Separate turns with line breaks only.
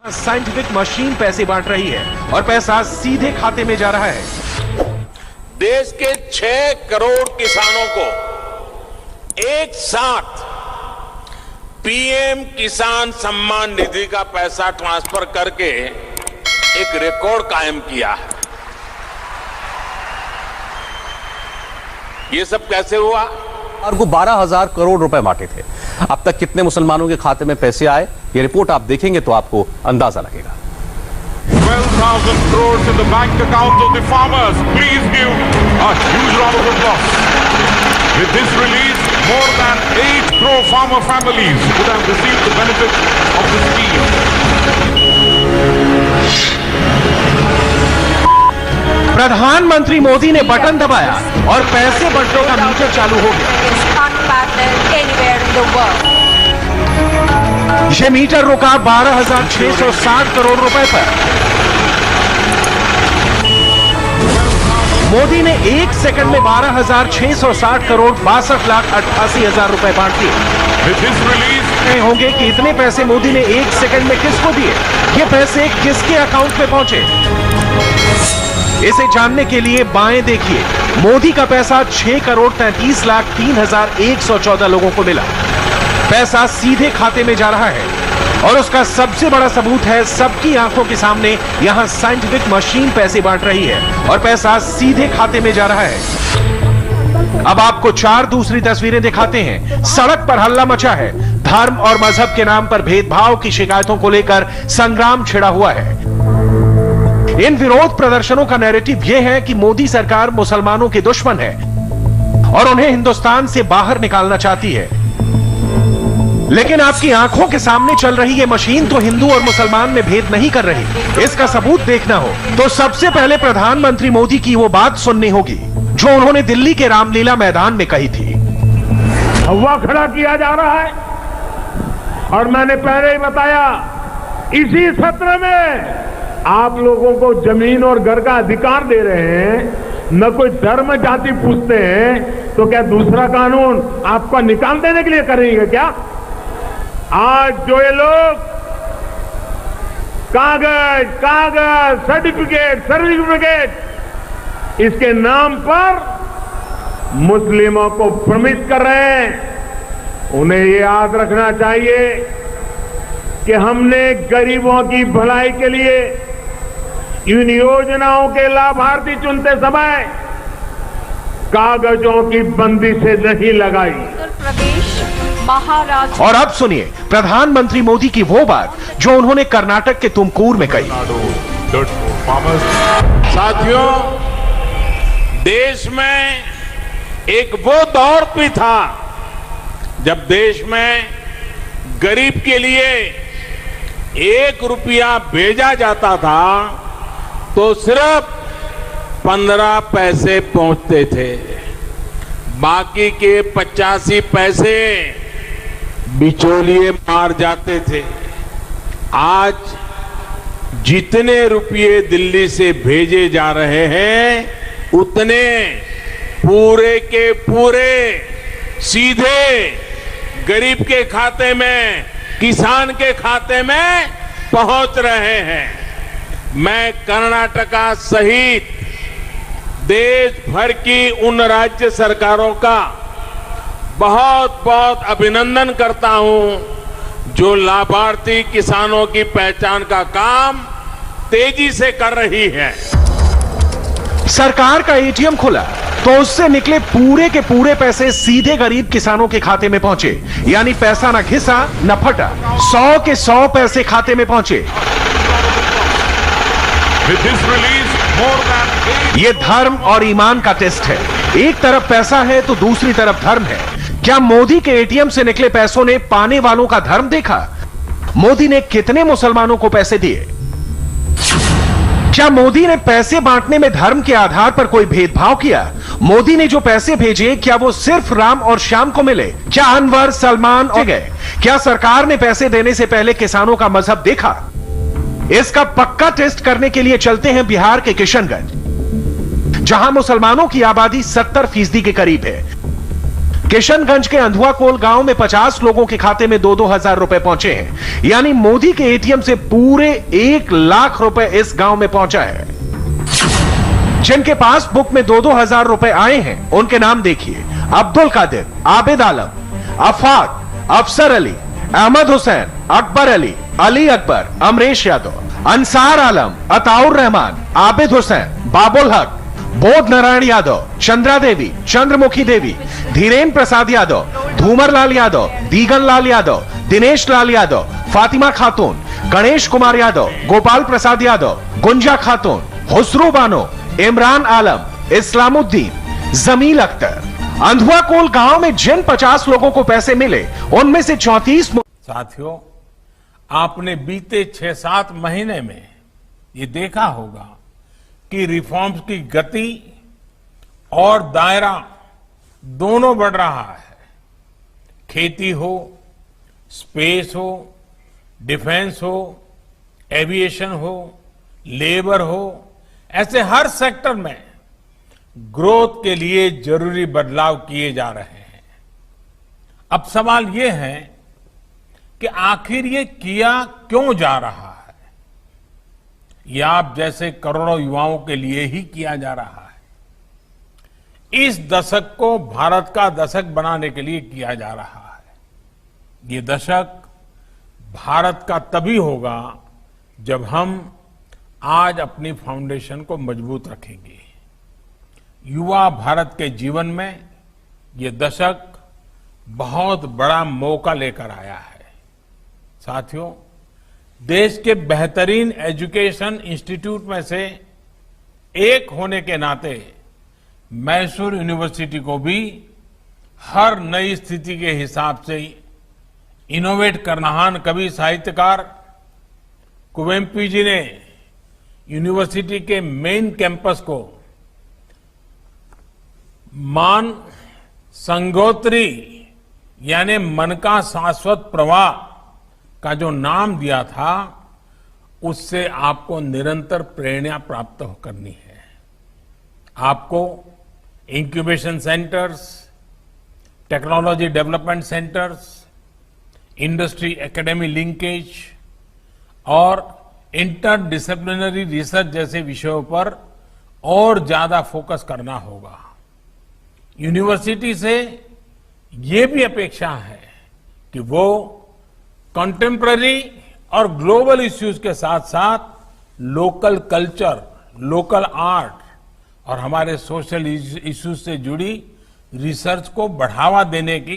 Scientific machine पैसे बांट रही है और पैसा सीधे खाते में जा रहा है।
देश के 6 करोड़ किसानों को एक साथ पीएम किसान सम्मान निधि का पैसा ट्रांसफर करके एक रिकॉर्ड कायम किया है। ये सब कैसे हुआ?
और को 12,000 करोड़ रुपए बांटे थे। अब तक कितने मुसलमानों के खाते में पैसे आए, ये रिपोर्ट आप देखेंगे तो आपको अंदाजा लगेगा।
12,000 crores in the bank accounts of the farmers. Please give a huge round of applause. With this release, more than 8 crore farmer families would have received the benefits of the scheme.
प्रधानमंत्री मोदी ने button दबाया और पैसे बंटने का metre चालू हो गया। ये मीटर रुका 12,660 करोड़ रुपए पर। मोदी ने 1 सेकंड में 12,660 करोड़ 62,88,000 रुपए बांट दिए। होंगे कि इतने पैसे मोदी ने 1 सेकंड में किसको दिए, ये पैसे किसके अकाउंट में पहुंचे। इसे जानने के लिए बाएं देखिए, मोदी का पैसा 6 करोड़ 33,03,114 लोगों को मिला। पैसा सीधे खाते में जा रहा है और उसका सबसे बड़ा सबूत है, सबकी आंखों के सामने यहां साइंटिफिक मशीन पैसे बांट रही है और पैसा सीधे खाते में जा रहा है। अब आपको 4 दूसरी तस्वीरें दिखाते हैं। सड़क पर हल्ला मचा है। धर्म और मजहब के नाम पर भेदभाव की शिकायतों को लेकर संग्राम छिड़ा हुआ है। इन विरोध प्रदर्शनों का नैरेटिव यह है कि मोदी सरकार मुसलमानों के दुश्मन है और उन्हें हिंदुस्तान से बाहर निकालना चाहती है। लेकिन आपकी आंखों के सामने चल रही ये मशीन तो हिंदू और मुसलमान में भेद नहीं कर रही। इसका सबूत देखना हो तो सबसे पहले प्रधानमंत्री मोदी की वो बात सुननी होगी जो उन्होंने दिल्ली के रामलीला मैदान में कही थी।
हवा खड़ा किया जा रहा है और मैंने पहले ही बताया, इसी सत्र में आप लोगों को जमीन और घर का अधिकार दे रहे हैं। न कोई धर्म जाति पूछते हैं तो क्या दूसरा कानून आपको निकाल देने के लिए करेंगे क्या? आज जो ये लोग कागज सर्टिफिकेट इसके नाम पर मुस्लिमों को भ्रमित कर रहे हैं, उन्हें ये याद रखना चाहिए कि हमने गरीबों की भलाई के लिए इन योजनाओं के लाभार्थी चुनते समय कागजों की बंदी से नहीं लगाई।
उत्तर प्रदेश, महाराष्ट्र।
और अब सुनिए प्रधानमंत्री मोदी की वो बात जो उन्होंने कर्नाटक के तुमकुर में कही।
साथियों, देश में एक वो दौर भी था जब देश में गरीब के लिए 1 रुपया भेजा जाता था तो सिर्फ 15 पैसे पहुंचते थे, बाकी के 85 पैसे बिचौलिए मार जाते थे। आज जितने रुपये दिल्ली से भेजे जा रहे हैं उतने पूरे के पूरे सीधे गरीब के खाते में, किसान के खाते में पहुंच रहे हैं। मैं कर्नाटका सहित देश भर की उन राज्य सरकारों का बहुत बहुत अभिनंदन करता हूं जो लाभार्थी किसानों की पहचान का काम तेजी से कर रही है।
सरकार का एटीएम खुला तो उससे निकले पूरे के पूरे पैसे सीधे गरीब किसानों के खाते में पहुंचे, यानी पैसा न घिसा न फटा, 100 के 100 पैसे खाते में पहुंचे। ये धर्म और ईमान का टेस्ट है। एक तरफ पैसा है तो दूसरी तरफ धर्म है। क्या मोदी के एटीएम से निकले पैसों ने पाने वालों का धर्म देखा? मोदी ने कितने मुसलमानों को पैसे दिए? क्या मोदी ने पैसे बांटने में धर्म के आधार पर कोई भेदभाव किया? मोदी ने जो पैसे भेजे क्या वो सिर्फ राम और श्याम को मिले? क्या अनवर, सलमान और गए? क्या सरकार ने पैसे देने से पहले किसानों का मजहब देखा? इसका पक्का टेस्ट करने के लिए चलते हैं बिहार के किशनगंज, जहां मुसलमानों की आबादी 70% के करीब है। किशनगंज के अंधुआकोल गांव में 50 लोगों के खाते में 2-2 हजार रुपए पहुंचे हैं। यानी मोदी के एटीएम से पूरे 1 लाख रुपए इस गांव में पहुंचा है। जिनके पास बुक में 2-2 हजार रुपए आए हैं उनके नाम देखिए। अब्दुल कादिर, आबिद आलम, अफाक, अफसर अली, अहमद हुसैन, अकबर अली, अली अकबर, अमरेश यादव, अंसार आलम, अताउर रहमान, आबिद हुसैन, बाबुल हक, बोध नारायण यादव, चंद्रा देवी, चंद्रमुखी देवी, धीरेन्द्र प्रसाद यादव, धूमर लाल यादव, दीगन लाल यादव, दिनेश लाल यादव, फातिमा खातून, गणेश कुमार यादव, गोपाल प्रसाद यादव, गुंजा खातून, हुसरू बानो, इमरान आलम, इस्लामुद्दीन, जमील अख्तर। अंधुआकोल गांव में जिन 50 लोगों को पैसे मिले उनमें से 34।
साथियों, आपने बीते 6-7 महीने में ये देखा होगा कि रिफॉर्म्स की गति और दायरा दोनों बढ़ रहा है। खेती हो, स्पेस हो, डिफेंस हो, एविएशन हो, लेबर हो, ऐसे हर सेक्टर में ग्रोथ के लिए जरूरी बदलाव किए जा रहे हैं। अब सवाल ये है कि आखिर ये किया क्यों जा रहा है? यह आप जैसे करोड़ों युवाओं के लिए ही किया जा रहा है। इस दशक को भारत का दशक बनाने के लिए किया जा रहा है। ये दशक भारत का तभी होगा जब हम आज अपनी फाउंडेशन को मजबूत रखेंगे। युवा भारत के जीवन में ये दशक बहुत बड़ा मौका लेकर आया है। साथियों, देश के बेहतरीन एजुकेशन इंस्टीट्यूट में से एक होने के नाते मैसूर यूनिवर्सिटी को भी हर नई स्थिति के हिसाब से इनोवेट करना। महान कवि साहित्यकार कुवेम्पू जी ने यूनिवर्सिटी के मेन कैंपस को मान संगोत्री यानी मन का शाश्वत प्रवाह का जो नाम दिया था, उससे आपको निरंतर प्रेरणा प्राप्त करनी है। आपको incubation centres, technology development centres, industry academy linkage और इंटरडिसिप्लिनरी रिसर्च जैसे विषयों पर और ज्यादा फोकस करना होगा। यूनिवर्सिटी से ये भी अपेक्षा है कि वो कंटेम्पररी और ग्लोबल इश्यूज के साथ साथ लोकल कल्चर, लोकल आर्ट और हमारे सोशल इश्यूज से जुड़ी रिसर्च को बढ़ावा देने की